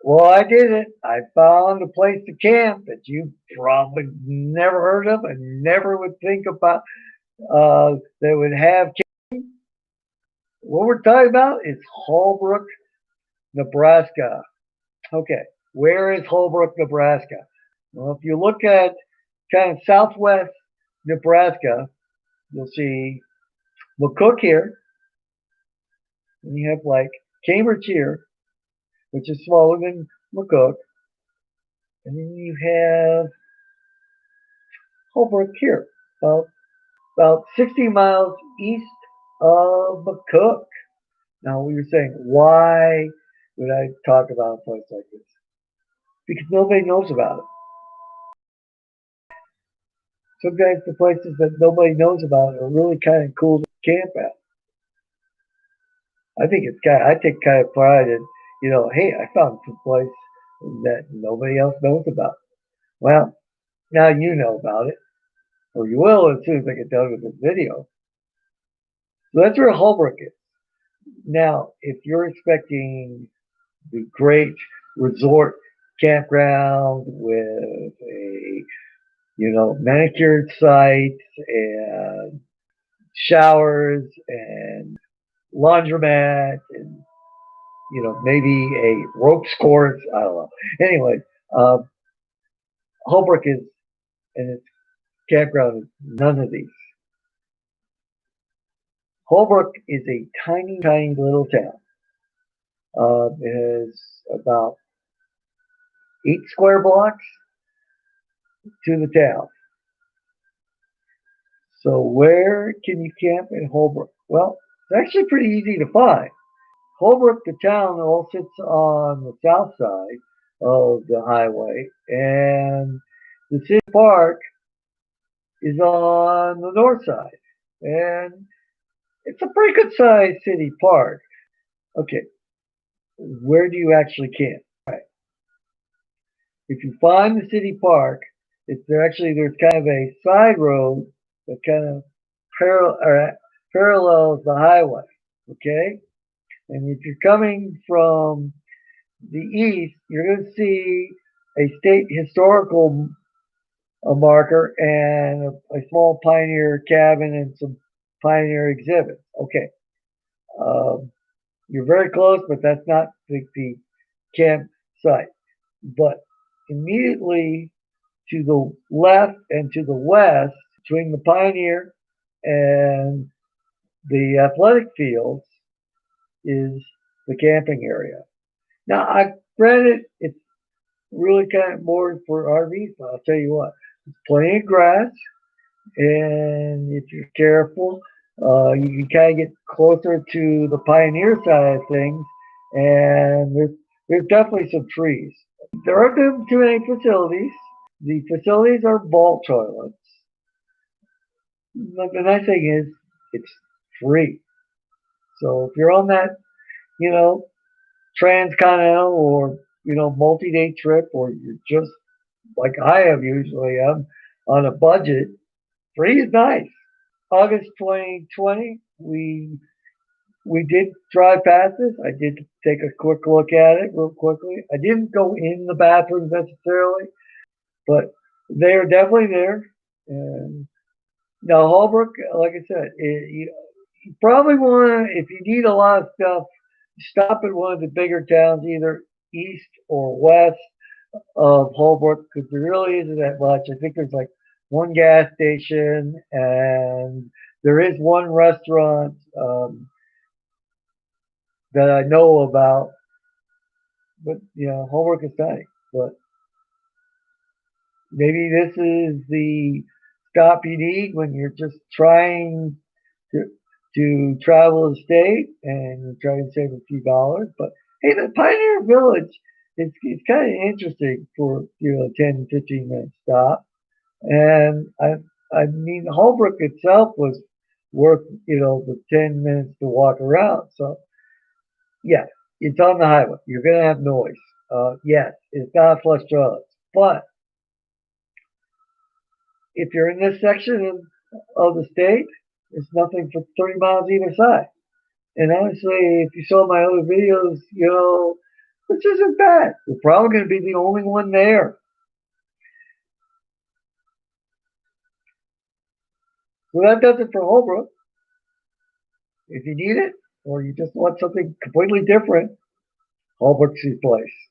Well, I did it. I found a place to camp that you probably never heard of and never would think about. That would have. What we're talking about is Holbrook, Nebraska. Okay, where is Holbrook, Nebraska? Well, if you look at kind of southwest Nebraska, you'll see McCook here, and you have like Cambridge here, which is smaller than McCook, and then you have Holbrook here, about 60 miles east of McCook. Now, you're saying, why would I talk about a place like this? Because nobody knows about it. Sometimes the places that nobody knows about are really kind of cool to camp at. I take kind of pride in, hey, I found some place that nobody else knows about. Well, now you know about it, or you will as soon as I get done with this video. So that's where Holbrook is. Now, if you're expecting the great resort campground with a, manicured sites and showers and laundromat and, maybe a ropes course, I don't know. Anyway, uh, Holbrook is, and its campground is none of these. Holbrook is a tiny, tiny little town. It has about 8 square blocks to the town. So where can you camp in Holbrook? Well, it's actually pretty easy to find. Holbrook, the town, all sits on the south side of the highway, and the city park is on the north side. And it's a pretty good sized city park. Okay, where do you actually camp? Right. If you find the city park, there's kind of a side road that kind of parallels the highway. Okay, and if you're coming from the east, you're going to see a state historical marker and a small pioneer cabin and some pioneer exhibits. Okay, you're very close, but that's not the campsite. But immediately to the left and to the west, between the pioneer and the athletic fields, is the camping area. Now, I granted it's really kind of more for RVs, but I'll tell you what, there's plenty of grass, and if you're careful, you can kind of get closer to the pioneer side of things, and there's definitely some trees. There aren't too many facilities. The facilities are ball toilets. The nice thing is it's free. So if you're on that, you know, transcontinental or multi-day trip, or you're just like I am usually, I'm on a budget. Free is nice. August 2020, we did drive past this. I did take a quick look at it real quickly. I didn't go in the bathrooms necessarily, but they are definitely there. And now Holbrook, like I said, you probably want to, if you need a lot of stuff, stop at one of the bigger towns, either east or west of Holbrook, because there really isn't that much. I think there's like one gas station, and there is one restaurant that I know about. But Holbrook is tiny. But maybe this is the stop you need when you're just trying to travel the state and you're trying to save a few dollars. But hey, the Pioneer Village, it's kind of interesting for 10 to 15 minute stop. And I mean Holbrook itself was worth the 10 minutes to walk around. So yeah, it's on the highway. You're gonna have noise. Yes, it's not flush toilets, but if you're in this section of the state, there's nothing for 30 miles either side. And honestly, if you saw my other videos, which isn't bad. We're probably going to be the only one there. So that does it for Holbrook. If you need it, or you just want something completely different, Holbrook's your place.